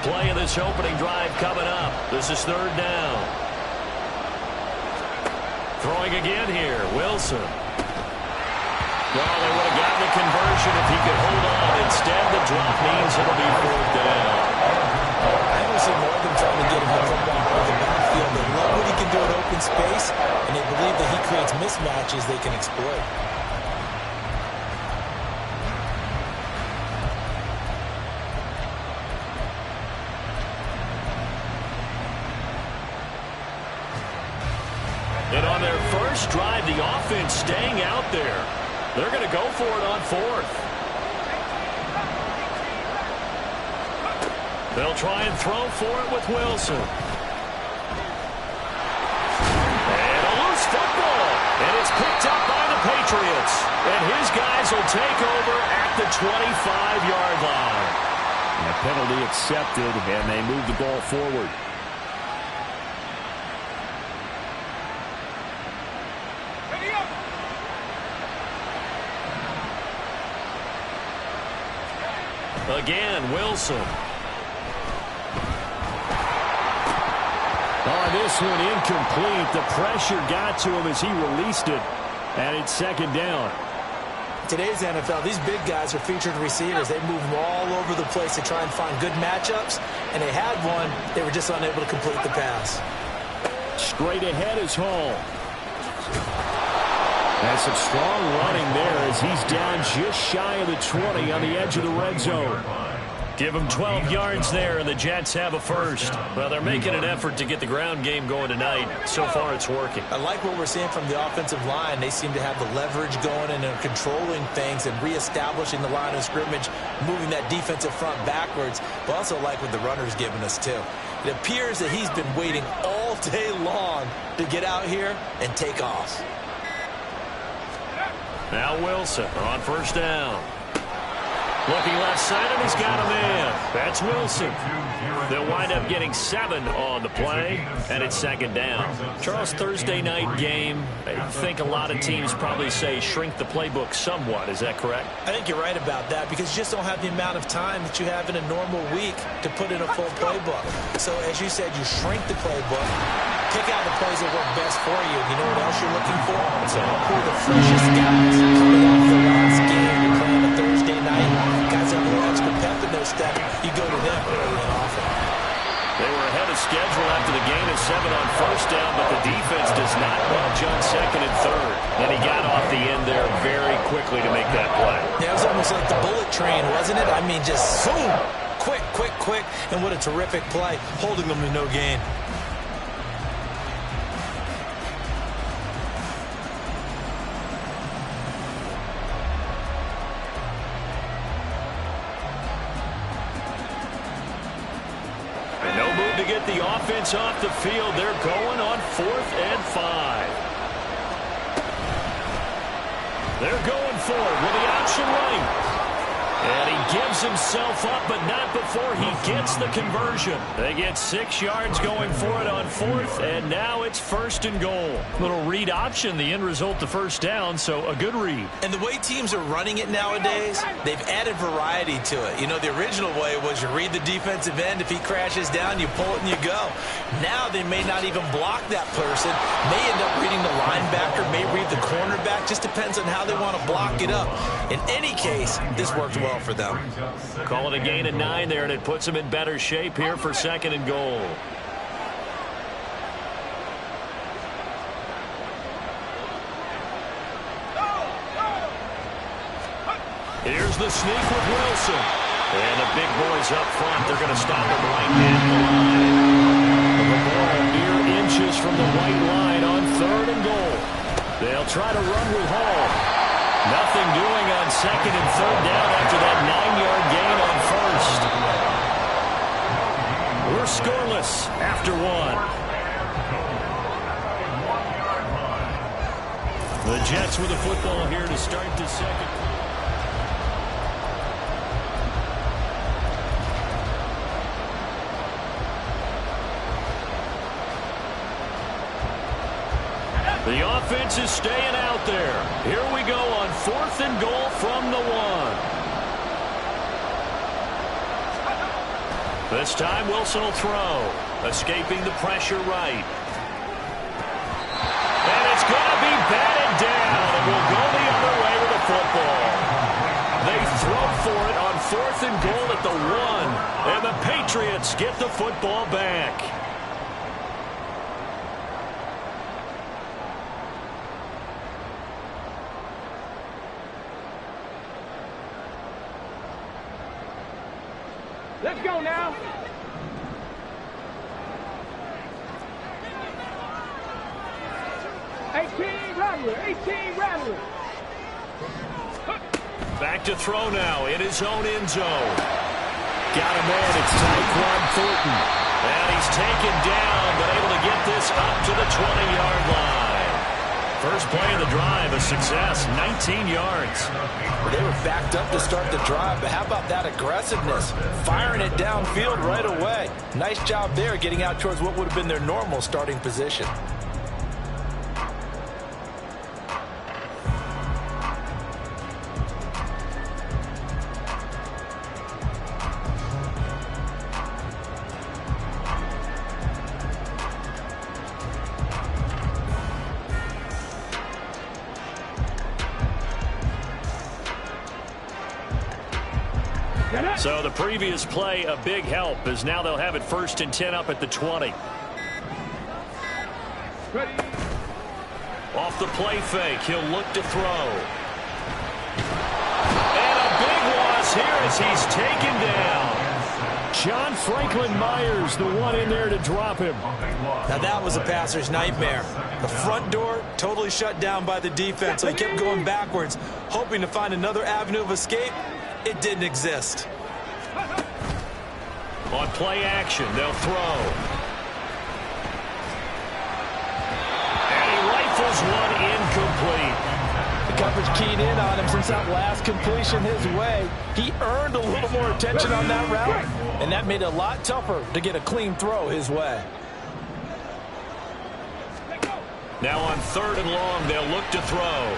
play of this opening drive coming up. This is third down. Throwing again here, Wilson. Well, they would have gotten a conversion if he could hold on. Instead, the drop means it'll be fourth down. I don't see more than trying to get him the football out of the backfield. They love what he can do in open space, and they believe that he creates mismatches they can exploit. And on their first drive, the offense staying out there. They're going to go for it on fourth. They'll try and throw for it with Wilson. And a loose football. And it's picked up by the Patriots. And his guys will take over at the 25-yard line. And a penalty accepted, and they move the ball forward. Again, Wilson. On this one, incomplete. The pressure got to him as he released it. And it's second down. Today's NFL, these big guys are featured receivers. They move them all over the place to try and find good matchups. And they had one. They were just unable to complete the pass. Straight ahead is Hall. And some strong running there as he's down just shy of the 20 on the edge of the red zone. Give them 12 yards there, and the Jets have a first. Well, they're making an effort to get the ground game going tonight. So far, it's working. I like what we're seeing from the offensive line. They seem to have the leverage going and they're controlling things and reestablishing the line of scrimmage, moving that defensive front backwards. But also like what the runner's giving us, too. It appears that he's been waiting all day long to get out here and take off. Now Wilson on first down. Looking left side, and he's got a man. That's Wilson. They'll wind up getting 7 on the play, and it's second down. Charles, Thursday night game, I think a lot of teams probably say shrink the playbook somewhat. Is that correct? I think you're right about that because you just don't have the amount of time that you have in a normal week to put in a full playbook. So, as you said, you shrink the playbook, pick out the plays that work best for you. You know what else you're looking for? So, who are the freshest guys coming off the last game? You're playing a Thursday night. Guys have a little extra pep in their step. You go to them early and often. They were ahead of schedule after the gain of 7 on first down, but the defense does not budge on second and third. And he got off the end there very quickly to make that play. Yeah, it was almost like the bullet train, wasn't it? I mean, just boom, quick, quick, quick, and what a terrific play, holding them to no gain. To get the offense off the field, they're going on 4th and 5. They're going for it with the option right. And he gives himself up, but not before he gets the conversion. They get 6 yards going for it on 4th, and now it's 1st and goal. Little read option, the end result, the first down, so a good read. And the way teams are running it nowadays, they've added variety to it. You know, the original way was you read the defensive end. If he crashes down, you pull it and you go. Now they may not even block that person. May end up reading the linebacker, may read the cornerback. Just depends on how they want to block it up. In any case, this works well for them. Call it a gain of 9 there, and it puts them in better shape here for 2nd and goal. Here's the sneak with Wilson. And the big boys up front, they're going to stop him right in the line. The ball mere inches from the white line on 3rd and goal. They'll try to run with Hall. Nothing doing on 2nd and 3rd down after that 9-yard gain on 1st. We're scoreless after 1. The Jets with the football here to start the second. The offense is staying out there. Here we go on 4th and goal from the 1. This time Wilson will throw. Escaping the pressure right. And it's going to be batted down. And will go the other way with the football. They throw for it on 4th and goal at the 1. And the Patriots get the football back. Let's go now. Back to throw now in his own end zone. Got a man, it's Tyquan Thornton. And he's taken down, but able to get this up to the 20-yard line. First play of the drive, a success, 19 yards. They were backed up to start the drive, but how about that aggressiveness? Firing it downfield right away. Nice job there getting out towards what would have been their normal starting position. So the previous play, a big help, as now they'll have it 1st and 10 up at the 20. Ready. Off the play fake, he'll look to throw. And a big loss here as he's taken down. John Franklin Myers, the one in there to drop him. Now that was a passer's nightmare. The front door totally shut down by the defense, so he kept going backwards, hoping to find another avenue of escape. It didn't exist. On play action, they'll throw. And he rifles one incomplete. The coverage keyed in on him since that last completion his way. He earned a little more attention on that route, and that made it a lot tougher to get a clean throw his way. Now on 3rd and long, they'll look to throw.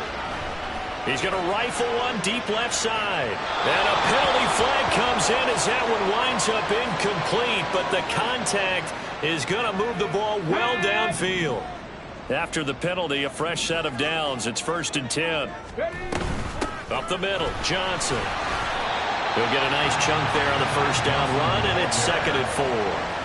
He's going to rifle one deep left side. And a penalty flag comes in as that one winds up incomplete, but the contact is going to move the ball well downfield. After the penalty, a fresh set of downs. It's 1st and 10. Up the middle, Johnson. He'll get a nice chunk there on the 1st down run, and it's 2nd and 4.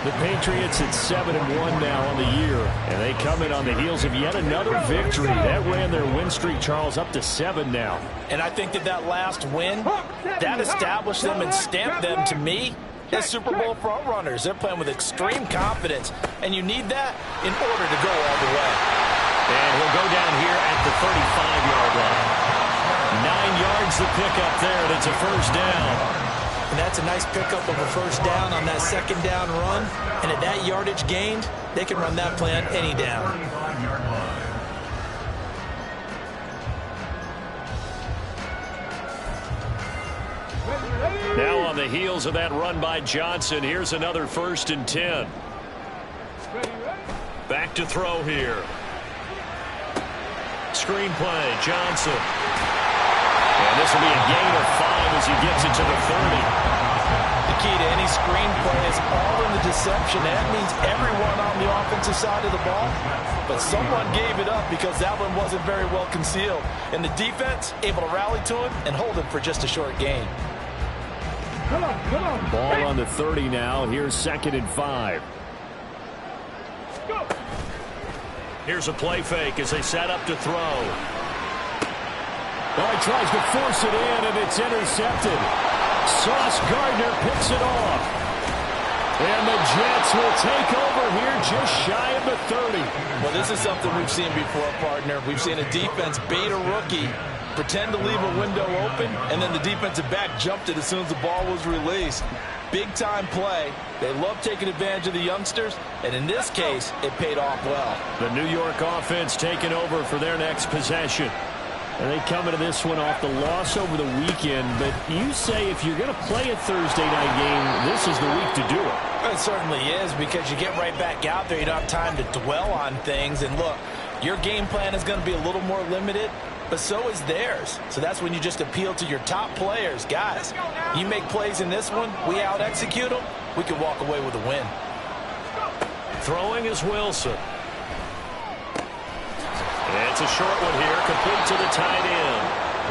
The Patriots at 7-1 now on the year, and they come in on the heels of yet another victory. That ran their win streak, Charles, up to 7 now. And I think that last win, that established them and stamped them, to me, as Super Bowl front runners. They're playing with extreme confidence, and you need that in order to go all the way. And he'll go down here at the 35-yard line. 9 yards the pickup there, and it's a 1st down. And that's a nice pickup of a 1st down on that 2nd down run. And at that yardage gained, they can run that play on any down. Now on the heels of that run by Johnson, here's another 1st and 10. Back to throw here. Screen play, Johnson. And this will be a gain of 5 as he gets it to the 30. The key to any screen play is all in the deception. That means everyone on the offensive side of the ball. But someone gave it up because that one wasn't very well concealed. And the defense able to rally to him and hold him for just a short gain. Come on. Ball on the 30 now. Here's 2nd and 5. Go. Here's a play fake as they set up to throw. Oh, he tries to force it in, and it's intercepted. Sauce Gardner picks it off. And the Jets will take over here just shy of the 30. Well, this is something we've seen before, partner. We've seen a defense bait a rookie, pretend to leave a window open, and then the defensive back jumped it as soon as the ball was released. Big-time play. They love taking advantage of the youngsters, and in this case, it paid off well. The New York offense taking over for their next possession. And they come into this one off the loss over the weekend. But you say if you're going to play a Thursday night game, this is the week to do it. It certainly is, because you get right back out there. You don't have time to dwell on things. And look, your game plan is going to be a little more limited. but so is theirs. So that's when you just appeal to your top players. Guys, you make plays in this one, we out-execute them, we can walk away with a win. Throwing is Wilson. It's a short one here, complete to the tight end.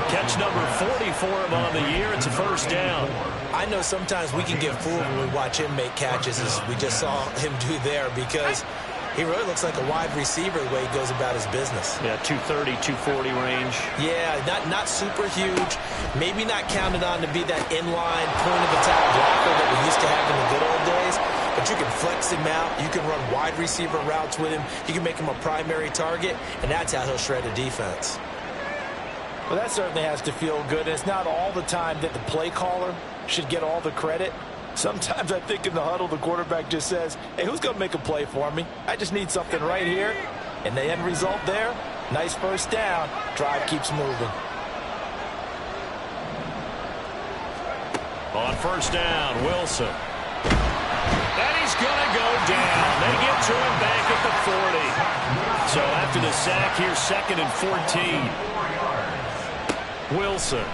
Catch number 40 for him on the year. It's a first down. I know sometimes we can get fooled when we watch him make catches, as we just saw him do there, because he really looks like a wide receiver the way he goes about his business. Yeah, 230, 240 range. Yeah, not super huge. Maybe not counted on to be that inline point-of-attack blocker that we used to have in the good old days. But you can flex him out. You can run wide receiver routes with him. You can make him a primary target, and that's how he'll shred a defense. Well, that certainly has to feel good. And it's not all the time that the play caller should get all the credit. Sometimes I think in the huddle, the quarterback just says, hey, who's going to make a play for me? I just need something right here. And the end result there, nice first down. Drive keeps moving. On first down, Wilson. And he's going to go down. They get to him back at the 40. So after the sack here, 2nd and 14. Wilson.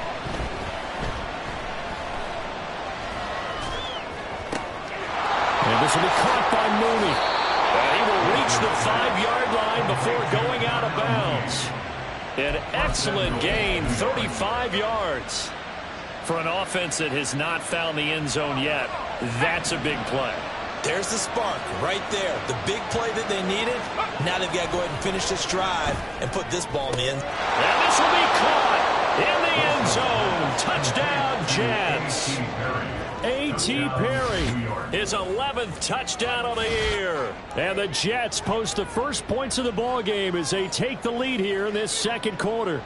And this will be caught by Mooney. And he will reach the 5-yard line before going out of bounds. An excellent gain, 35 yards. For an offense that has not found the end zone yet, that's a big play. There's the spark right there. The big play that they needed. Now they've got to go ahead and finish this drive and put this ball in the end. And this will be caught in the end zone. Touchdown, Jets. A.T. Perry, his 11th touchdown of the year. And the Jets post the first points of the ball game as they take the lead here in this second quarter.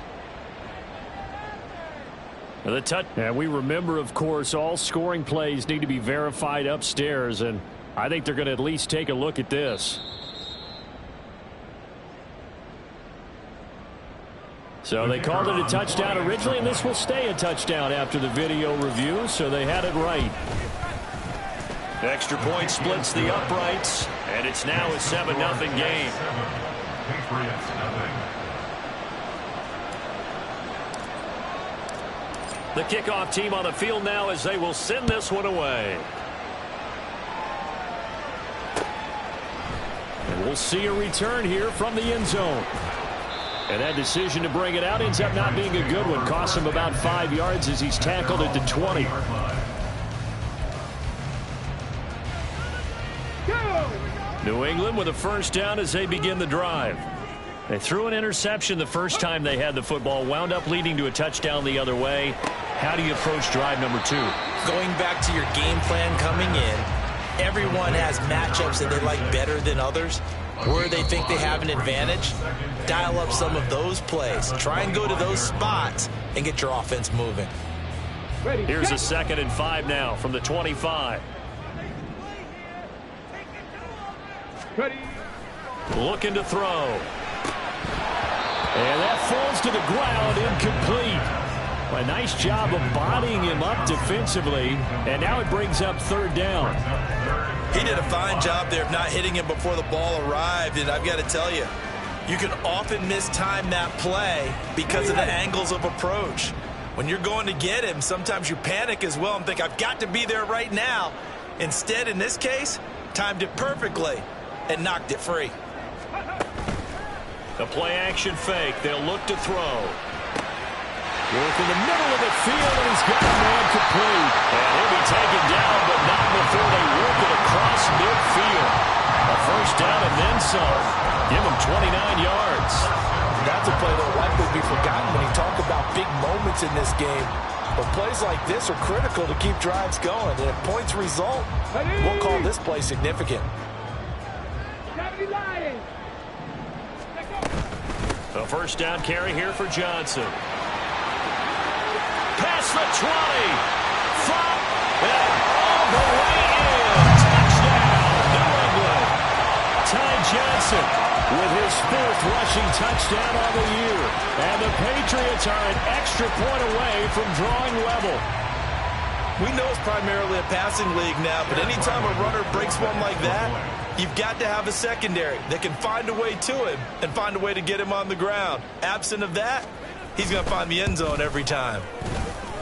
And we remember, of course, all scoring plays need to be verified upstairs, and I think they're going to at least take a look at this. So they called it a touchdown originally, and this will stay a touchdown after the video review, so they had it right. Extra point splits the uprights, and it's now a 7-0 game. The kickoff team on the field now as they will send this one away. And we'll see a return here from the end zone. And that decision to bring it out ends up not being a good one. Costs him about 5 yards as he's tackled at the 20. New England with a first down as they begin the drive. They threw an interception the first time they had the football, wound up leading to a touchdown the other way. How do you approach drive number 2? Going back to your game plan coming in, everyone has matchups that they like better than others. Where they think they have an advantage, dial up some of those plays. Try and go to those spots and get your offense moving. Here's a 2nd and 5 now from the 25. Looking to throw. And that falls to the ground, incomplete. A nice job of bodying him up defensively, and now it brings up 3rd down. He did a fine job there of not hitting him before the ball arrived, and I've got to tell you, you can often mistime that play because of the angles of approach. When you're going to get him, sometimes you panic as well and think, I've got to be there right now. Instead, in this case, timed it perfectly and knocked it free. The play-action fake. They'll look to throw. Work in the middle of the field, and he's got a man complete. And he'll be taken down, but not before they work it across midfield. A first down and then some. Give him 29 yards. That's a play that will likely be forgotten when you talk about big moments in this game. But plays like this are critical to keep drives going. And if points result, we'll call this play significant. A first down carry here for Johnson. Past the 20. From and all the way in. Touchdown, New England. Ty Johnson with his 4th rushing touchdown on the year. And the Patriots are an extra point away from drawing level. We know it's primarily a passing league now, but anytime a runner breaks one like that, you've got to have a secondary that can find a way to him and find a way to get him on the ground. Absent of that, he's going to find the end zone every time.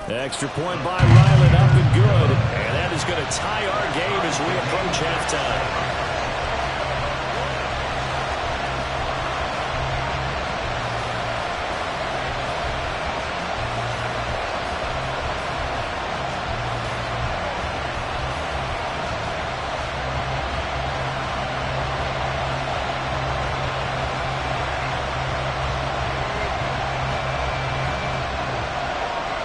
Extra point by Ryland, up and good. And that is going to tie our game as we approach halftime.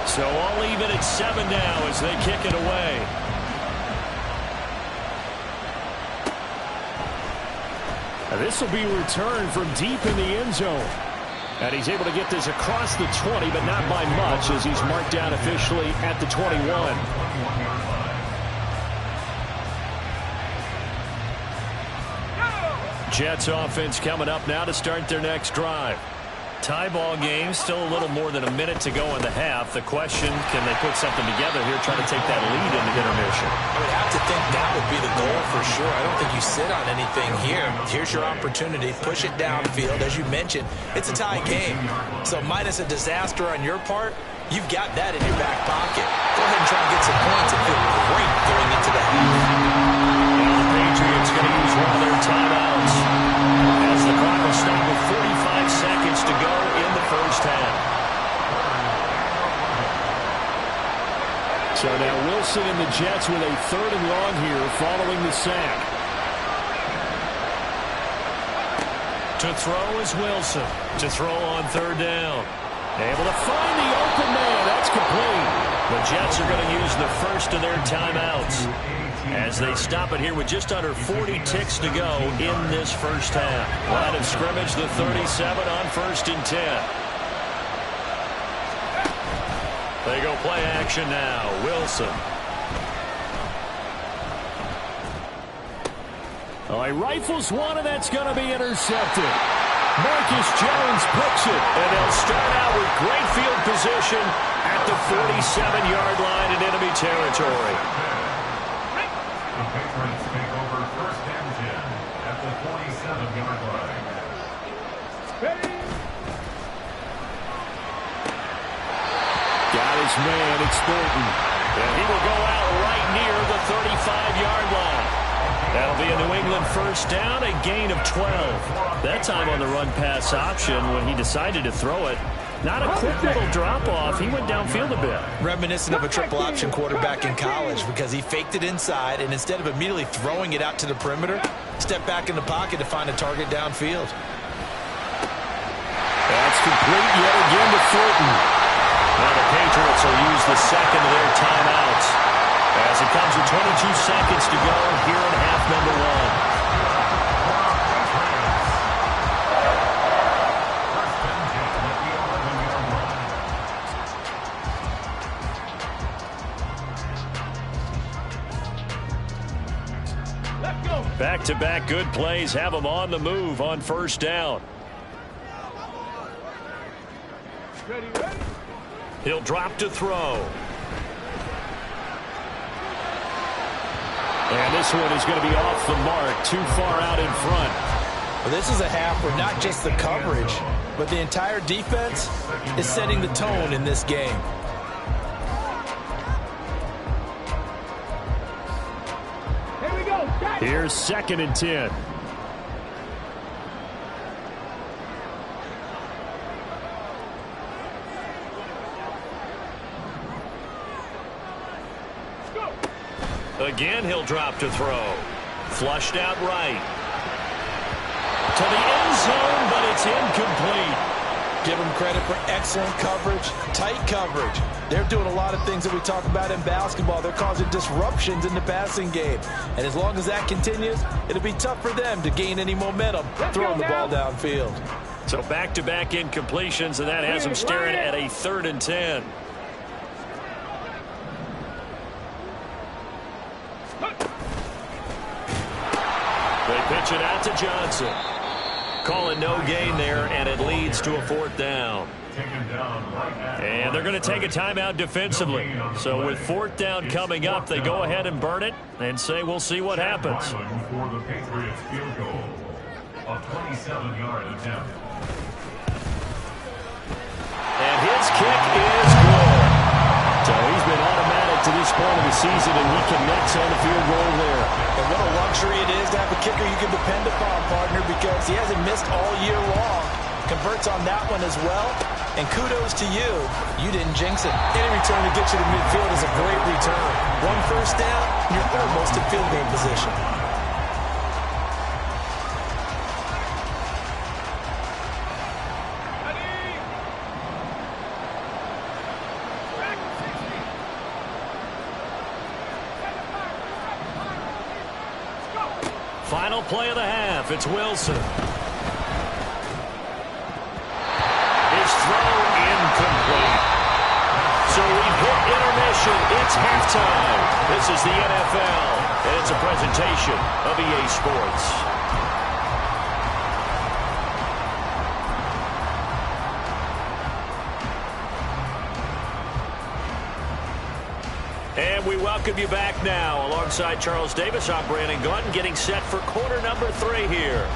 So all even at 7 now as they kick it away. This will be returned from deep in the end zone. And he's able to get this across the 20, but not by much as he's marked down officially at the 21. Jets offense coming up now to start their next drive. Tie ball game, still a little more than a minute to go in the half. The question, can they put something together here, try to take that lead into intermission? I would have to think that would be the goal for sure. I don't think you sit on anything here. Here's your opportunity. Push it downfield. As you mentioned, it's a tie game. So minus a disaster on your part, you've got that in your back pocket. Go ahead and try and get some points and feel great going into the half. And the Patriots going to use one of their timeouts as the clock will stop with 45 seconds to go in the first half. So now Wilson and the Jets with a 3rd and long here following the sack. To throw is Wilson. To throw on 3rd down. Able to find the open man. That's complete. The Jets are going to use the first of their timeouts as they stop it here with just under 40 ticks to go in this first half. Line of scrimmage, the 37 on 1st and 10. They go play action now. Wilson. Oh, he rifles one, and that's going to be intercepted. Marcus Jones picks it, and they'll start out with great field position at the 47-yard line in enemy territory. The Patriots take over 1st and 10 at the 47-yard line. Got his man, it's Thornton. And he will go out right near the 35-yard line. That'll be a New England 1st down, a gain of 12. That time on the run-pass option when he decided to throw it. Not a quick little drop-off. He went downfield a bit. Reminiscent of a triple option quarterback in college because he faked it inside, and instead of immediately throwing it out to the perimeter, stepped back in the pocket to find a target downfield. That's complete yet again to Thornton. Now the Patriots will use the second of their timeouts as it comes with 22 seconds to go here in half number 1. Back-to-back good plays have them on the move on 1st down. He'll drop to throw. And this one is going to be off the mark, too far out in front. Well, this is a half where not just the coverage, but the entire defense is setting the tone in this game. Here's 2nd and 10. Again, he'll drop to throw. Flushed out right. To the end zone, but it's incomplete. Give them credit for excellent coverage, tight coverage. They're doing a lot of things that we talk about in basketball. They're causing disruptions in the passing game. And as long as that continues, it'll be tough for them to gain any momentum throwing the ball downfield. So back-to-back incompletions, and that has them staring at a 3rd and 10. They pitch it out to Johnson. Call it no gain there, and it leads to a 4th down. And they're going to take a timeout defensively. So with 4th down coming up, they go ahead and burn it and say we'll see what happens. For the Patriots field goal, a 27-yard attempt. And kick is good. So he's been automatic to this point of the season, and he connects on the field goal there. And what a luxury it is to have a kicker you can depend upon, partner, because he hasn't missed all year long. Converts on that one as well. And kudos to you. You didn't jinx it. Any return to get you to midfield is a great return. One first down, you're almost in field goal position. Final play of the half. It's Wilson. His throw incomplete. So we've hit intermission. It's halftime. This is the NFL, and it's a presentation of EA Sports. And we welcome you back now. Alongside Charles Davis, I'm Brandon Gordon, getting set for quarter number 3 here.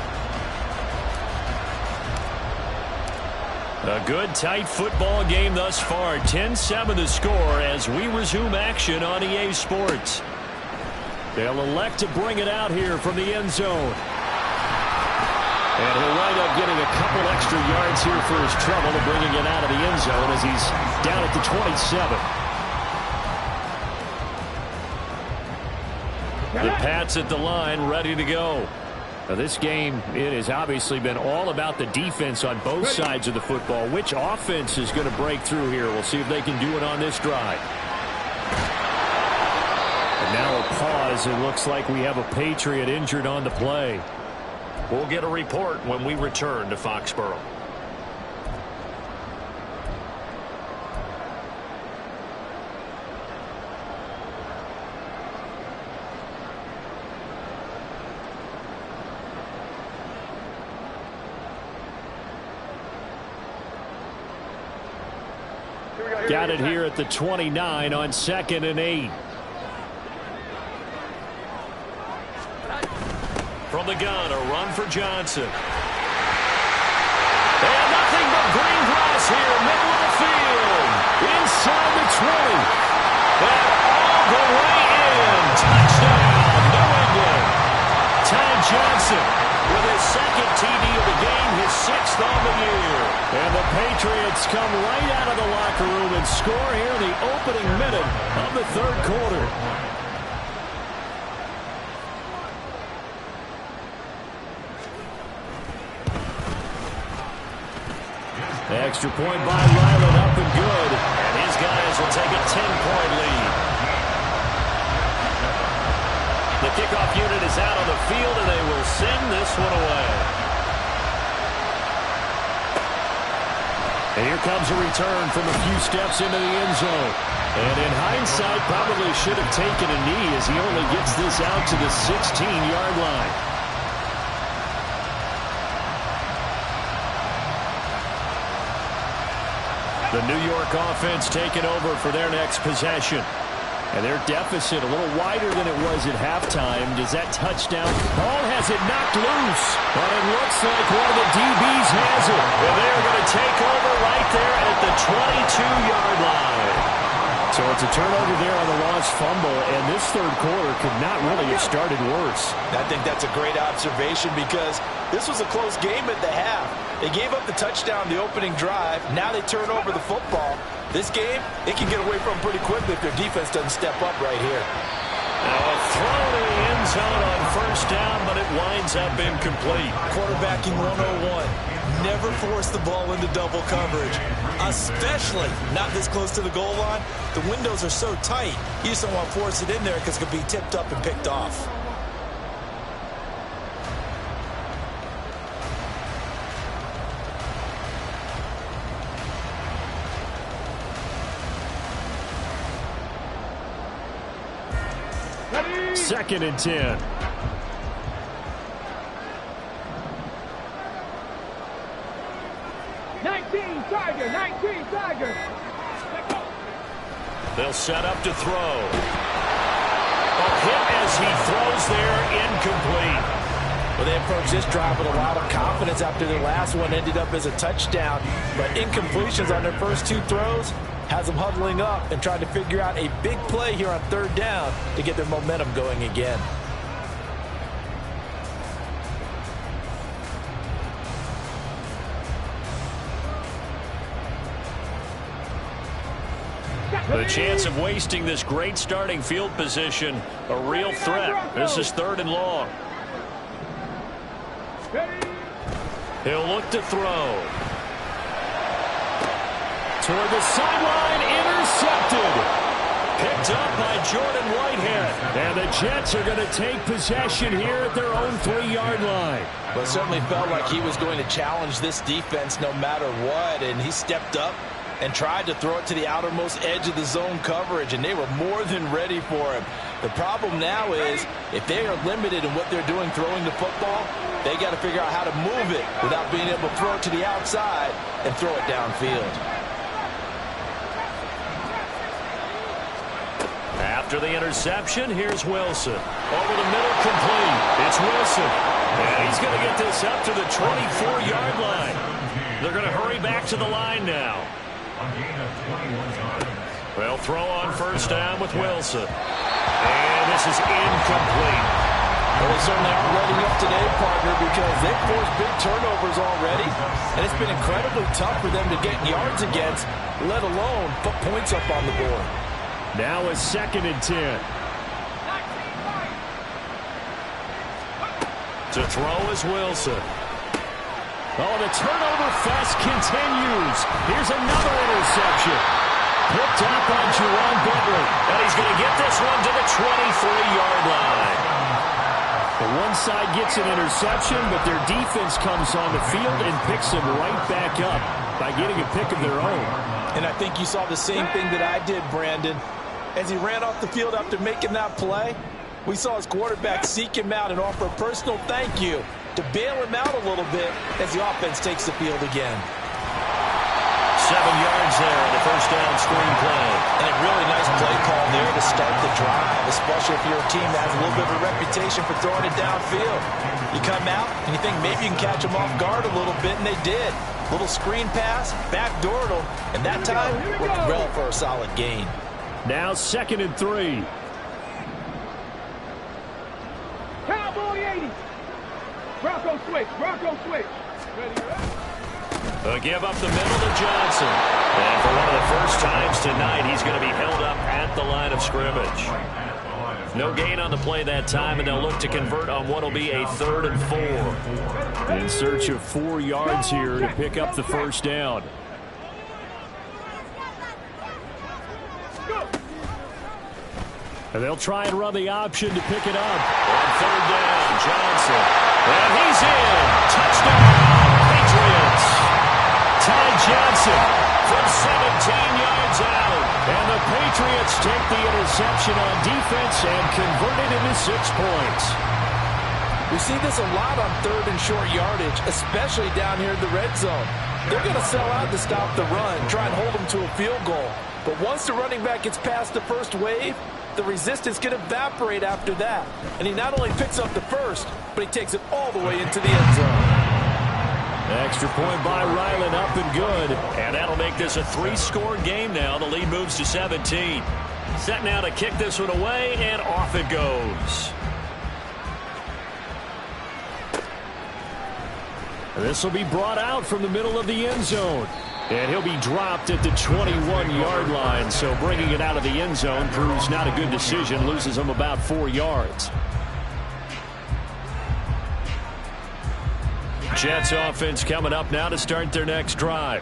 A good, tight football game thus far. 10-7 the score as we resume action on EA Sports. They'll elect to bring it out here from the end zone. And he'll wind up getting a couple extra yards here for his trouble and bringing it out of the end zone as he's down at the 27. The Pats at the line, ready to go. Now this game, it has obviously been all about the defense on both sides of the football. Which offense is going to break through here? We'll see if they can do it on this drive. And now a pause. It looks like we have a Patriot injured on the play. We'll get a report when we return to Foxborough. Got it here at the 29 on 2nd and 8. From the gun, a run for Johnson. And nothing but green grass here, middle of the field. Inside the 20. And all the way in. Touchdown, New England. Ty Johnson with his second TD of the game, his 6th on the year. And the Patriots come right out of the locker room and score here in the opening minute of the 3rd quarter. Extra point by Ryland, up and good. And his guys will take a 10-point lead. The kickoff unit is out on the field, and they will send this one away. And here comes a return from a few steps into the end zone. And in hindsight, probably should have taken a knee as he only gets this out to the 16-yard line. The New York offense taking over for their next possession. And their deficit a little wider than it was at halftime. Does that touchdown? Ball has it knocked loose. But it looks like one of the DBs has it. And they're going to take over right there at the 22-yard line. So it's a turnover there on the lost fumble. And this 3rd quarter could not really have started worse. I think that's a great observation because this was a close game at the half. They gave up the touchdown the opening drive. Now they turn over the football. This game, they can get away from pretty quickly if their defense doesn't step up right here. Now a throw to the end zone on 1st down, but it winds up incomplete. Quarterbacking 101. Never force the ball into double coverage, especially not this close to the goal line. The windows are so tight, you just don't want to force it in there because it could be tipped up and picked off. Ready? 2nd and 10. Tiger. They'll set up to throw. A hit as he throws there, incomplete. Well, they approached this drive with a lot of confidence after their last one ended up as a touchdown. But incompletions on their first 2 throws has them huddling up and trying to figure out a big play here on 3rd down to get their momentum going again. The chance of wasting this great starting field position, a real threat. This is 3rd and long. He'll look to throw. Toward the sideline, intercepted. Picked up by Jordan Whitehead. And the Jets are going to take possession here at their own 3-yard line. Well, it certainly felt like he was going to challenge this defense no matter what, and he stepped up and tried to throw it to the outermost edge of the zone coverage, and they were more than ready for him. The problem now is if they are limited in what they're doing throwing the football, they got to figure out how to move it without being able to throw it to the outside and throw it downfield. After the interception, here's Wilson. Over the middle, complete. It's Wilson. And he's going to get this up to the 24-yard line. They're going to hurry back to the line now. They'll throw on 1st down with Wilson. And this is incomplete. Well, they certainly aren't ready up today, partner, because they've forced big turnovers already, and it's been incredibly tough for them to get yards against, let alone put points up on the board. Now a 2nd and 10. To throw is Wilson. Oh, the turnover fest continues. Here's another interception. Picked up by Jerome Butler. And he's going to get this one to the 23-yard line. The one side gets an interception, but their defense comes on the field and picks them right back up by getting a pick of their own. And I think you saw the same thing that I did, Brandon. As he ran off the field after making that play, we saw his quarterback seek him out and offer a personal thank you to bail him out a little bit as the offense takes the field again. 7 yards there on the 1st down screen play. And a really nice play call there to start the drive, especially if you're a team that has a little bit of a reputation for throwing it downfield. You come out and you think maybe you can catch them off guard a little bit, and they did. Little screen pass, backdoored them, and that time worked well for a solid gain. Now 2nd and 3. Cowboy 80. Bronco switch. Bronco switch. Ready? A give up the middle to Johnson. And for one of the first times tonight, he's going to be held up at the line of scrimmage. No gain on the play that time, and they'll look to convert on what will be a 3rd and 4. In search of 4 yards here to pick up the 1st down. And they'll try and run the option to pick it up. On 3rd down, Johnson. And he's in. Touchdown, Patriots. Ty Johnson from 17 yards out. And the Patriots take the interception on defense and convert it into 6 points. We see this a lot on 3rd and short yardage, especially down here in the red zone. They're going to sell out to stop the run, try and hold them to a field goal. But once the running back gets past the first wave, the resistance can evaporate after that. And he not only picks up the first, but he takes it all the way into the end zone. Extra point by Ryland, up and good. And that'll make this a 3-score game now. The lead moves to 17. Set now to kick this one away, and off it goes. This will be brought out from the middle of the end zone. And he'll be dropped at the 21-yard line. So bringing it out of the end zone proves not a good decision. Loses him about 4 yards. Jets offense coming up now to start their next drive.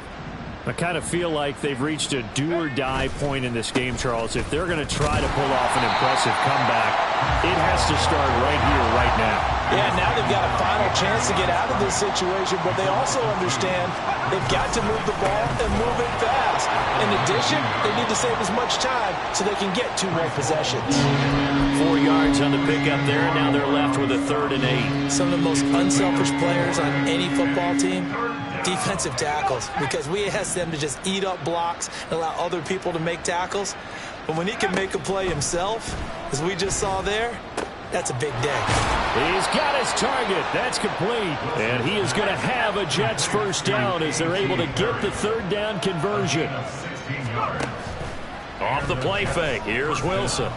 I kind of feel like they've reached a do-or-die point in this game, Charles. If they're going to try to pull off an impressive comeback, it has to start right here, right now. Yeah, now they've got a final chance to get out of this situation, but they also understand they've got to move the ball and move it fast. In addition, they need to save as much time so they can get 2 more possessions. 4 yards on the pickup there, and now they're left with a 3rd and 8. Some of the most unselfish players on any football team, defensive tackles, because we ask them to just eat up blocks and allow other people to make tackles. But when he can make a play himself, as we just saw there, That's a big day. He's got his target. That's complete. And he is going to have a Jets first down as they're able to get the third down conversion. Off the play fake, here's Wilson.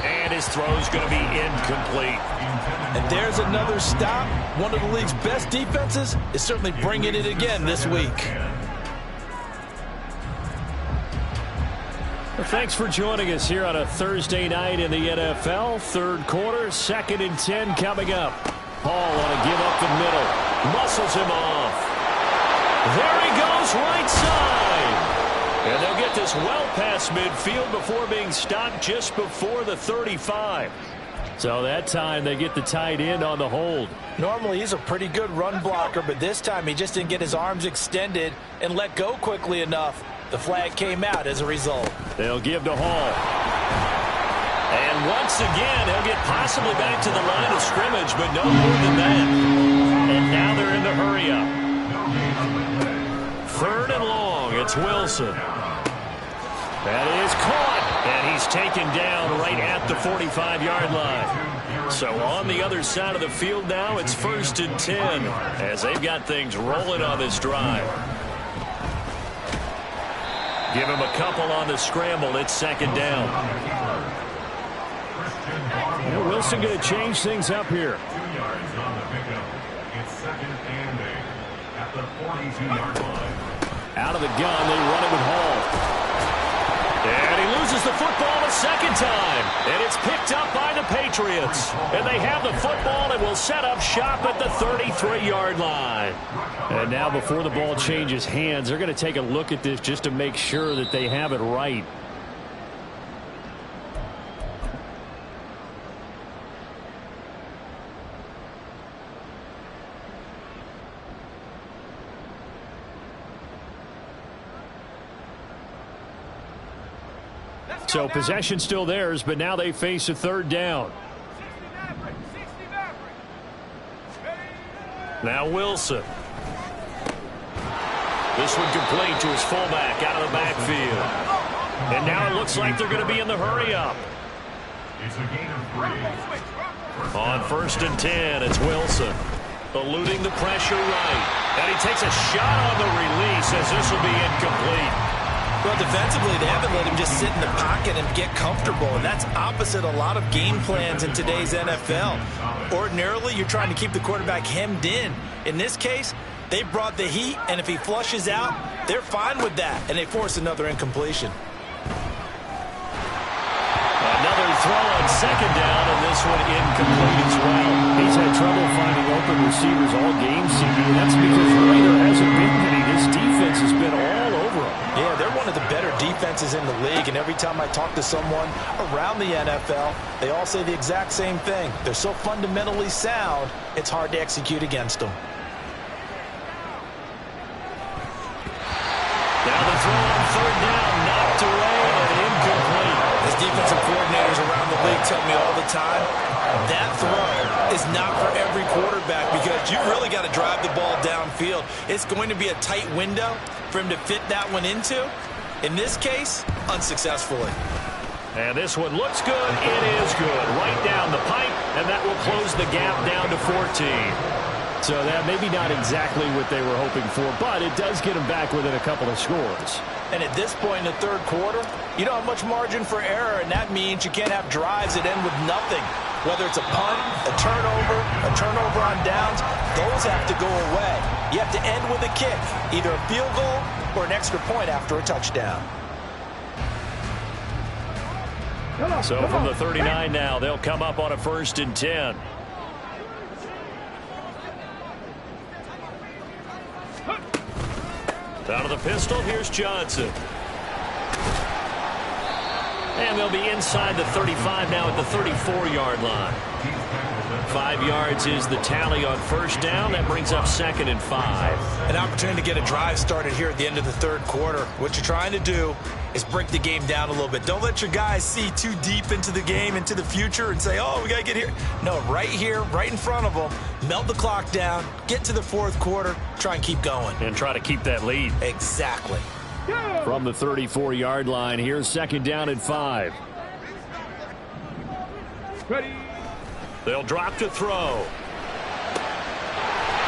And his throw's going to be incomplete. And there's another stop. One of the league's best defenses is certainly bringing it again this week. Well, thanks for joining us here on a Thursday night in the NFL. Third quarter, 2nd and 10 coming up. Paul on a give up the middle. Muscles him off. There he goes, right side. And they'll get this well past midfield before being stopped just before the 35. So that time they get the tight end on the hold. Normally he's a pretty good run blocker, but this time he just didn't get his arms extended and let go quickly enough. The flag came out as a result. They'll give to Hall. And once again, he'll get possibly back to the line of scrimmage, but no more than that. And now they're in the hurry up. 3rd and long, it's Wilson. That is caught, and he's taken down right at the 45-yard line. So on the other side of the field now, it's 1st and 10 as they've got things rolling on this drive. Give him a couple on the scramble. It's 2nd down. And Wilson going to change things up here. 2 yards on the pickup. It's 2nd and 8 at the 42-yard line. Out of the gun, they run it with Hall. And he loses the football a second time. And it's picked up by the Patriots. And they have the football and will set up shop at the 33-yard line. And now before the ball changes hands, they're going to take a look at this just to make sure that they have it right. So possession still theirs, but now they face a 3rd down. Now Wilson. This one complete to his fullback out of the backfield. And now it looks like they're going to be in the hurry up. It's a gain of 3. On 1st and 10, it's Wilson. Eluding the pressure right. And he takes a shot on the release as this will be incomplete. Well, defensively, they haven't let him just sit in the pocket and get comfortable, and that's opposite a lot of game plans in today's NFL. Ordinarily, you're trying to keep the quarterback hemmed in. In this case, they brought the heat, and if he flushes out, they're fine with that, and they force another incompletion. Another throw on 2nd down, and this one incomplete as well. He's had trouble finding open receivers all game, CD, and that's because really there hasn't been any. This defense has been all over him. Yeah, they're one of the better defenses in the league, and every time I talk to someone around the NFL, they all say the exact same thing. They're so fundamentally sound, it's hard to execute against them. Now the throw on 3rd down, knocked away and incomplete. As defensive coordinators around the league tell me all the time, that throw is not for every quarterback because you really got to drive the ball downfield. It's going to be a tight window for him to fit that one into. In this case, unsuccessfully. And this one looks good. It is good. Right down the pipe, and that will close the gap down to 14. So that maybe not exactly what they were hoping for, but it does get them back within a couple of scores. And at this point in the 3rd quarter, you don't have much margin for error, and that means you can't have drives that end with nothing. Whether it's a punt, a turnover on downs, those have to go away. You have to end with a kick, either a field goal or an extra point after a touchdown. So from the 39 now, they'll come up on a 1st and 10. Out of the pistol, here's Johnson. And they'll be inside the 35 now at the 34-yard line. 5 yards is the tally on 1st down. That brings up 2nd and 5. An opportunity to get a drive started here at the end of the 3rd quarter. What you're trying to do is break the game down a little bit. Don't let your guys see too deep into the game, into the future, and say, oh, we got to get here. No, right here, right in front of them, melt the clock down, get to the 4th quarter, try and keep going. And try to keep that lead. Exactly. From the 34-yard line, here's 2nd down and 5. Ready. They'll drop to throw.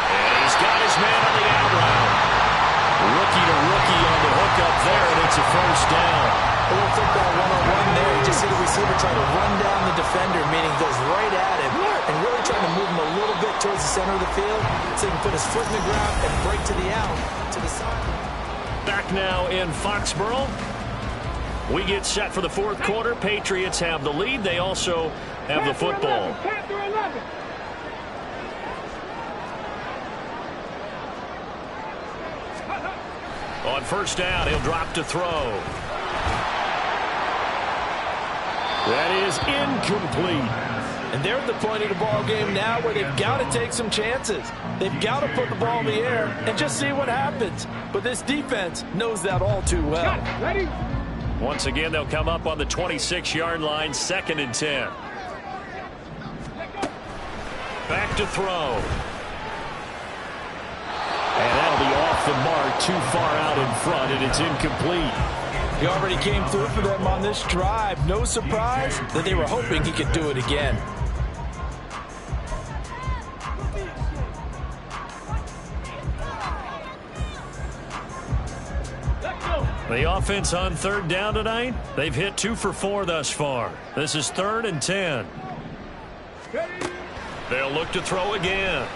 And he's got his man on the out route. Rookie to rookie on the hook up there, and it's a first down. A little football one-on-one there. You just see the receiver trying to run down the defender, meaning goes right at him, and really trying to move him a little bit towards the center of the field so he can put his foot in the ground and break to the out, to the side. Back now in Foxborough. We get set for the fourth quarter. Patriots have the lead. They also have the football. 10 through 11. On first down, he'll drop to throw. That is incomplete. And they're at the point of the ball game now where they've got to take some chances. They've got to put the ball in the air and just see what happens. But this defense knows that all too well. Ready. Once again, they'll come up on the 26-yard line, 2nd and 10. Back to throw. And that'll be off the mark, too far out in front, and it's incomplete. He already came through for them on this drive. No surprise that they were hoping he could do it again. The offense on 3rd down tonight, they've hit 2 for 4 thus far. This is 3rd and 10. They'll look to throw again.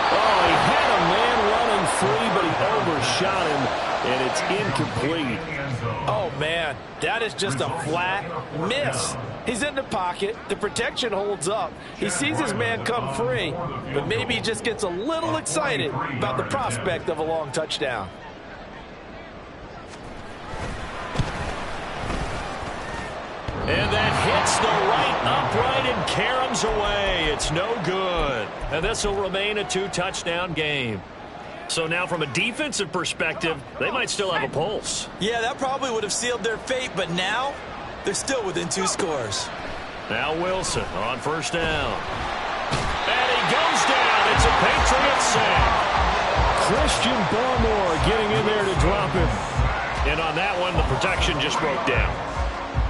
Oh, he had a man running free, but he overshot him, and it's incomplete. Oh, man, that is just a flat miss. He's in the pocket. The protection holds up. He sees his man come free, but maybe he just gets a little excited about the prospect of a long touchdown. And that hits the right upright and caroms away. It's no good. And this will remain a 2-touchdown game. So now from a defensive perspective, they might still have a pulse. Yeah, that probably would have sealed their fate, but now they're still within 2 scores. Now Wilson on first down. And he goes down. It's a Patriot sack. Christian Barmore getting in there to drop him. And on that one, the protection just broke down.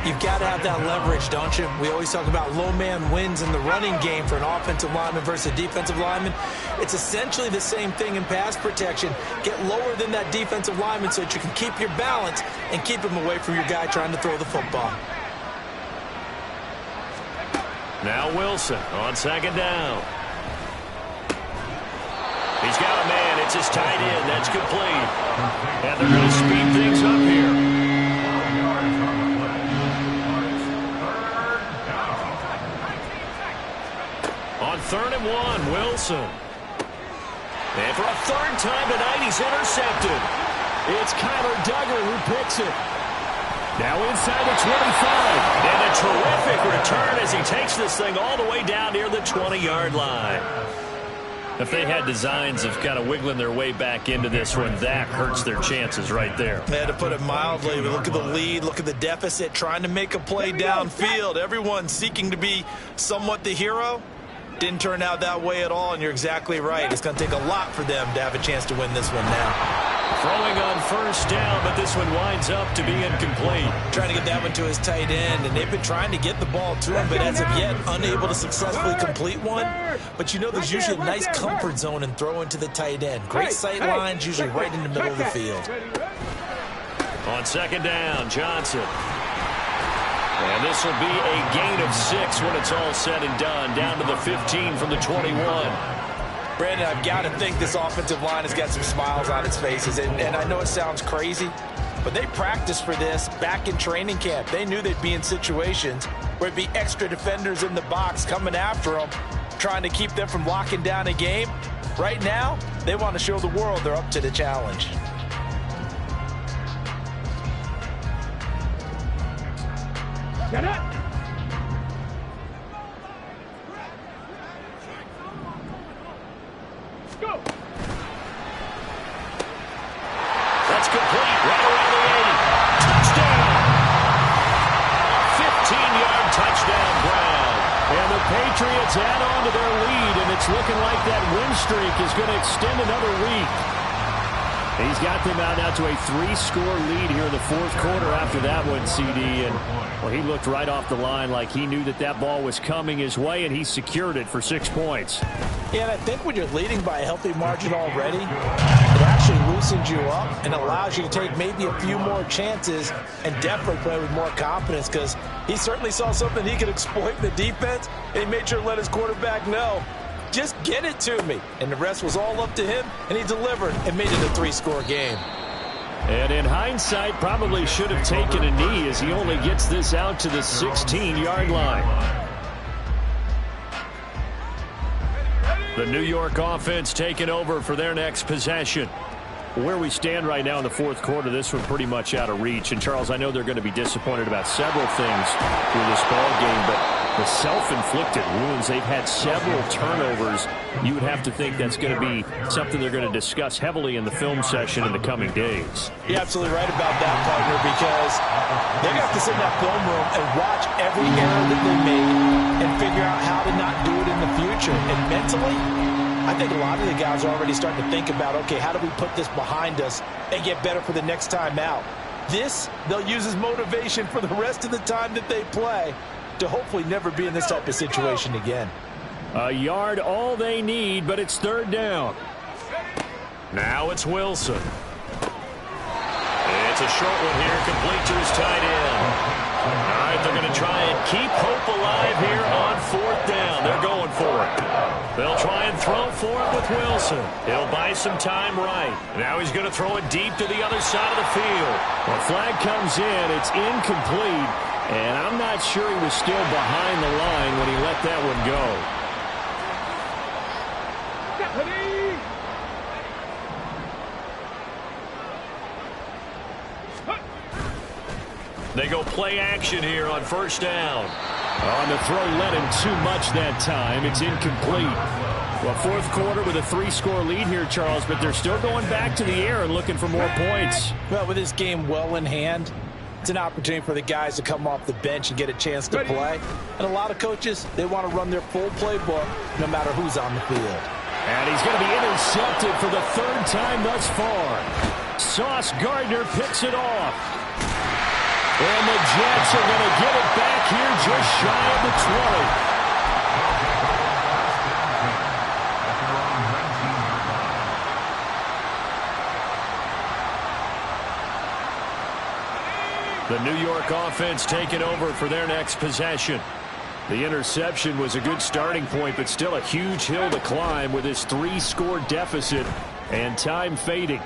You've got to have that leverage, don't you? We always talk about low man wins in the running game for an offensive lineman versus a defensive lineman. It's essentially the same thing in pass protection. Get lower than that defensive lineman so that you can keep your balance and keep him away from your guy trying to throw the football. Now Wilson on 2nd down. He's got a man. It's his tight end. That's complete. And they're going to speed things up here. On 3rd and 1, Wilson. And for a 3rd time tonight, he's intercepted. It's Kyler Duggar who picks it. Now inside the 25. And a terrific return as he takes this thing all the way down near the 20-yard line. If they had designs of kind of wiggling their way back into this one, that hurts their chances right there. Yeah, to put it mildly, look at the lead, look at the deficit, trying to make a play downfield. Everyone seeking to be somewhat the hero. Didn't turn out that way at all, and you're exactly right. It's going to take a lot for them to have a chance to win this one now. Throwing on first down, but this one winds up to be incomplete. Trying to get that one to his tight end, and they've been trying to get the ball to him, but as of yet, unable to successfully complete one. But you know there's usually a nice comfort zone in throwing to the tight end. Great sight lines, usually right in the middle of the field. On 2nd down, Johnson. And this will be a gain of 6 when it's all said and done, down to the 15 from the 21. Brandon, I've got to think this offensive line has got some smiles on its faces. And I know it sounds crazy, but they practiced for this back in training camp. They knew they'd be in situations where it'd be extra defenders in the box coming after them, trying to keep them from locking down a game. Right now, they want to show the world they're up to the challenge. Get it. Go. That's complete. Right around the 80. Touchdown. 15-yard touchdown ground. And the Patriots add on to their lead, and it's looking like that win streak is going to extend another week. He's got them out now to a 3-score lead here in the fourth quarter after that one, CD. And well, he looked right off the line like he knew that that ball was coming his way, and he secured it for 6 points. Yeah, and I think when you're leading by a healthy margin already, it actually loosens you up and allows you to take maybe a few more chances and definitely play with more confidence, because he certainly saw something he could exploit in the defense, and he made sure to let his quarterback know, just get it to me. And the rest was all up to him, and he delivered and made it a 3-score game. And in hindsight, probably should have taken a knee as he only gets this out to the 16-yard line. The New York offense taking over for their next possession. Where we stand right now in the fourth quarter, this one pretty much out of reach. And, Charles, I know they're going to be disappointed about several things through this ball game, but the self-inflicted wounds, they've had several turnovers. You would have to think that's going to be something they're going to discuss heavily in the film session in the coming days. You're absolutely right about that, partner, because they're going to have to sit in that film room and watch every error that they made and figure out how to not do it in the future. And mentally, I think a lot of the guys are already starting to think about, okay, how do we put this behind us and get better for the next time out? This, they'll use as motivation for the rest of the time that they play to hopefully never be in this type of situation again. A yard all they need, but it's third down. Now it's Wilson. It's a short one here, complete to his tight end. All right, they're going to try and keep hope alive here on fourth down. They're going for it. They'll try and throw for it with Wilson. He'll buy some time right. Now he's going to throw it deep to the other side of the field. The flag comes in. It's incomplete. And I'm not sure he was still behind the line when he let that one go. They go play action here on first down. On the throw, let him too much that time. It's incomplete. Well, fourth quarter with a 3-score lead here, Charles, but they're still going back to the air and looking for more points. Well, with this game well in hand, it's an opportunity for the guys to come off the bench and get a chance to play. And a lot of coaches, they want to run their full playbook no matter who's on the field. And he's going to be intercepted for the third time thus far. Sauce Gardner picks it off. And the Jets are going to get it back here just shy of the 20. The New York offense taking over for their next possession. The interception was a good starting point, but still a huge hill to climb with this 3-score deficit and time fading.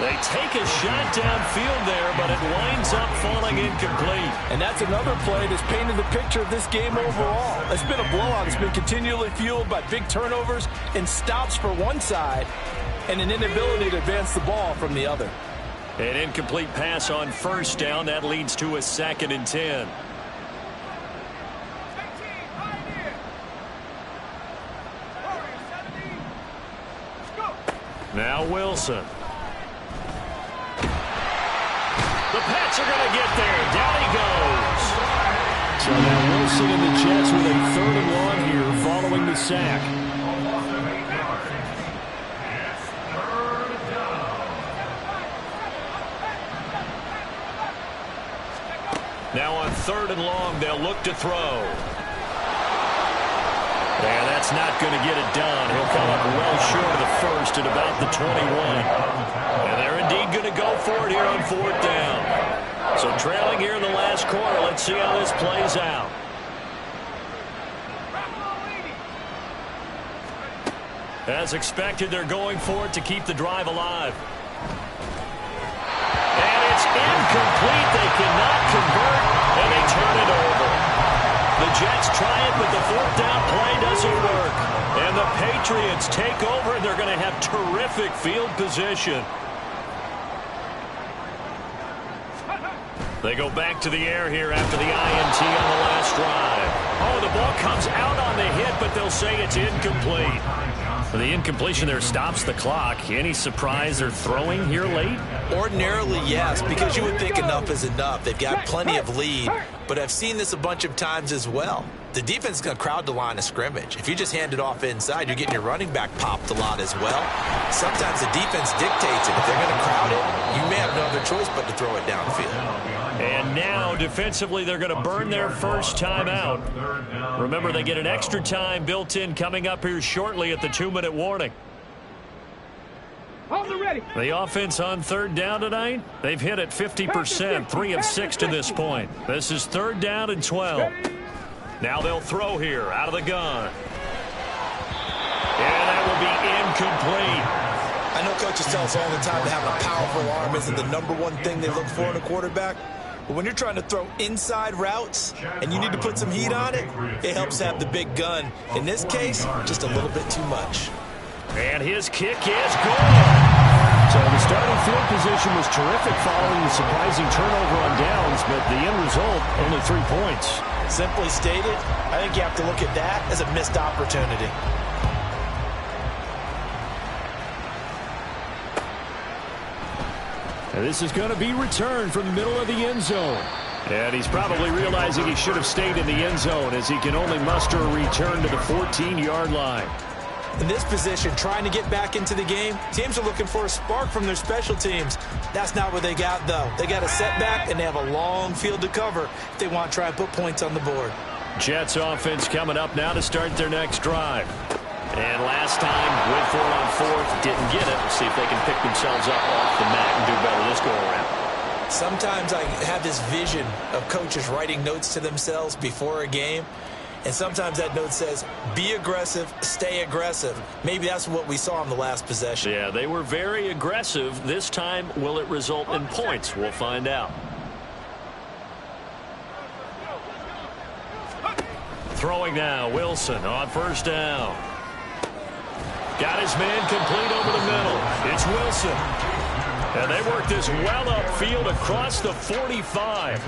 They take a shot downfield there, but it winds up falling incomplete. And that's another play that's painted the picture of this game overall. It's been a blowout. It's been continually fueled by big turnovers and stops for one side and an inability to advance the ball from the other. An incomplete pass on first down. That leads to a 2nd and 10. Now Wilson. The Pats are going to get there. Down he goes. So now Wilson and the Jets with a 3rd and long here following the sack. Now on 3rd and long, they'll look to throw. And that's not going to get it done. He'll come up well short of the first at about the 21. And they're indeed going to go for it here on 4th down. So trailing here in the last quarter, let's see how this plays out. As expected, they're going for it to keep the drive alive. And it's incomplete. They cannot convert, and they turn it over. The Jets try it, but the 4th down play doesn't work. And the Patriots take over, and they're going to have terrific field position. They go back to the air here after the INT on the last drive. Oh, the ball comes out on the hit, but they'll say it's incomplete. The incompletion there stops the clock. Any surprise they're throwing here late? Ordinarily, yes, because you would think enough is enough. They've got plenty of lead, but I've seen this a bunch of times as well. the defense is going to crowd the line of scrimmage. If you just hand it off inside, you're getting your running back popped a lot as well. Sometimes the defense dictates it. If they're going to crowd it, you may have no other choice but to throw it downfield. And now, defensively, they're going to burn their first time out. Remember, they get an extra time built in coming up here shortly at the 2-minute warning. The offense on third down tonight, they've hit it 50%, 3 of 6 to this point. This is 3rd down and 12. Now they'll throw here out of the gun. And that will be incomplete. I know coaches tell us all the time that having a powerful arm isn't the #1 thing they look for in a quarterback. But when you're trying to throw inside routes and you need to put some heat on it, it helps to have the big gun. In this case, just a little bit too much. And his kick is good. So the starting field position was terrific following the surprising turnover on downs, but the end result, only 3 points. Simply stated, I think you have to look at that as a missed opportunity. And this is going to be returned from the middle of the end zone. And he's probably realizing he should have stayed in the end zone as he can only muster a return to the 14-yard line. In this position, trying to get back into the game, teams are looking for a spark from their special teams. That's not what they got, though. They got a setback, and they have a long field to cover if they want to try and put points on the board. Jets offense coming up now to start their next drive. And last time, went for it on 4th, didn't get it. We'll see if they can pick themselves up off the mat and do better this go-around. Sometimes I have this vision of coaches writing notes to themselves before a game. And sometimes that note says, be aggressive, stay aggressive. Maybe that's what we saw in the last possession. Yeah, they were very aggressive. This time, will it result in points? We'll find out. Throwing now, Wilson on 1st down. Got his man complete over the middle. It's Wilson. And they work this well upfield across the 45.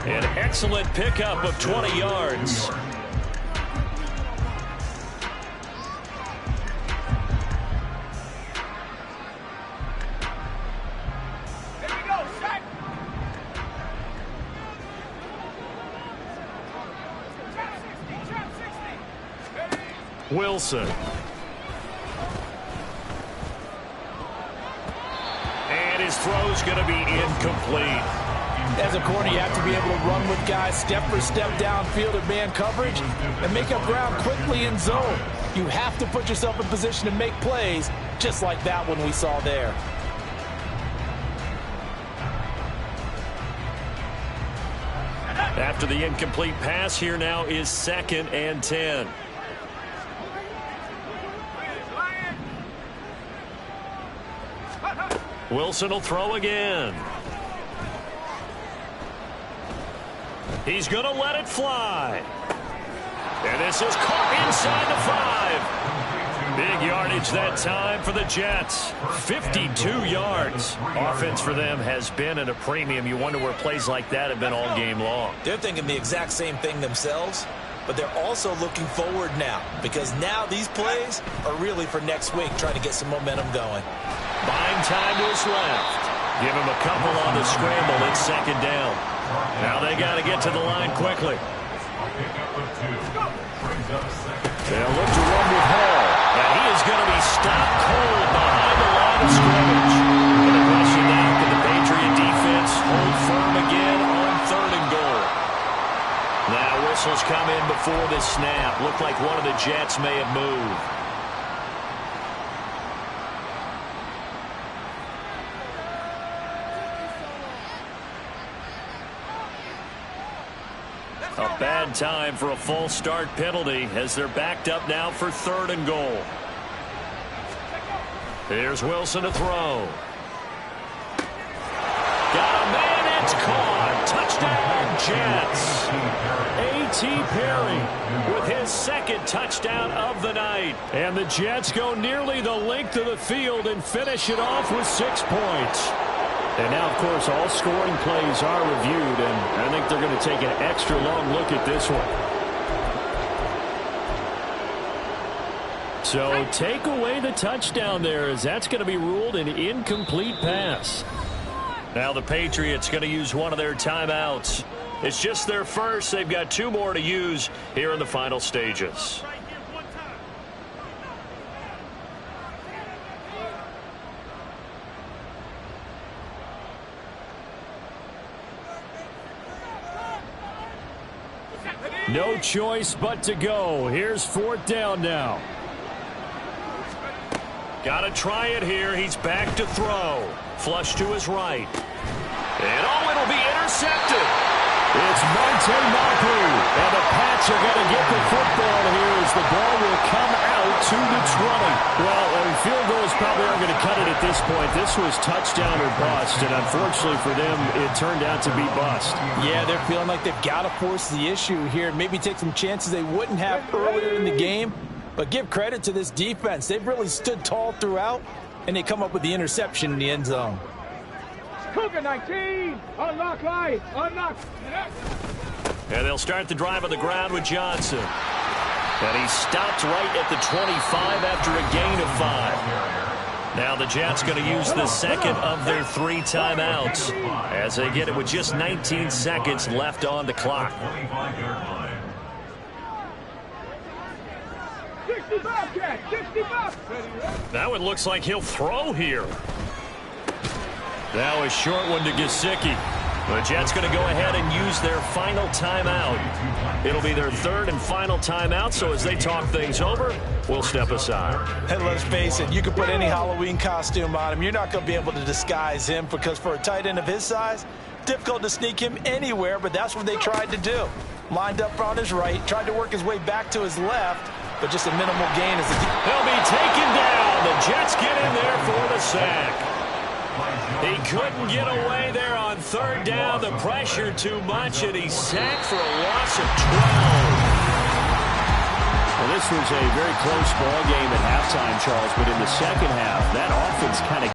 An excellent pickup of 20 yards. Wilson. And his throw's going to be incomplete. As a corner, you have to be able to run with guys step for step downfield in man coverage and make up ground quickly in zone. You have to put yourself in position to make plays, just like that one we saw there. After the incomplete pass, here now is 2nd and 10. Wilson will throw again. He's going to let it fly. And this is caught inside the 5. Big yardage that time for the Jets. 52 yards. Offense for them has been at a premium. You wonder where plays like that have been all game long. They're thinking the exact same thing themselves, but they're also looking forward now, because now these plays are really for next week, trying to get some momentum going. Buying time to his left. Give him a couple on the scramble. It's 2nd down. Now they got to get to the line quickly. They'll look to run with Hall. And he is going to be stopped cold behind the line of scrimmage. And the question now, can the Patriot defense hold firm again on 3rd and goal? Now whistles come in before the snap. Looked like one of the Jets may have moved. A bad time for a false start penalty as they're backed up now for 3rd and goal. Here's Wilson to throw. Got a man, it's caught. Touchdown, Jets. A.T. Perry with his 2nd touchdown of the night. And the Jets go nearly the length of the field and finish it off with 6 points. And now, of course, all scoring plays are reviewed, and I think they're going to take an extra long look at this one. So take away the touchdown there, as that's going to be ruled an incomplete pass. Now the Patriots going to use one of their timeouts. It's just their first. They've got 2 more to use here in the final stages. No choice but to go. Here's 4th down now. Got to try it here. He's back to throw. Flush to his right. And, oh, it'll be intercepted. It's Monte Mapu. And the Pats are going to get the football here as the ball will come out to the 20. Well, field goals probably aren't going to cut it at this point. This was touchdown or bust, and unfortunately for them, it turned out to be bust. Yeah, they're feeling like they've got to force the issue here. Maybe take some chances they wouldn't have earlier in the game. But give credit to this defense. They've really stood tall throughout, and they come up with the interception in the end zone. Cougar 19. Unlock line. Unlock. And they'll start the drive on the ground with Johnson. And he stopped right at the 25 after a gain of 5. Now the Jets going to use the second of their 3 timeouts as they get it with just 19 seconds left on the clock. 65, Jack. 65. That one looks like he'll throw here. Now a short one to Gesicki. The Jets going to go ahead and use their final timeout. It'll be their 3rd and final timeout, so as they talk things over, we'll step aside. And let's face it, you can put any Halloween costume on him. You're not going to be able to disguise him because for a tight end of his size, difficult to sneak him anywhere, but that's what they tried to do. Lined up on his right, tried to work his way back to his left, but just a minimal gain as he'll be taken down. The Jets get in there for the sack. He couldn't get away there on 3rd down. The pressure too much, and he's sacked for a loss of 12. Well, this was a very close ball game at halftime, Charles, but in the second half, that offense kind of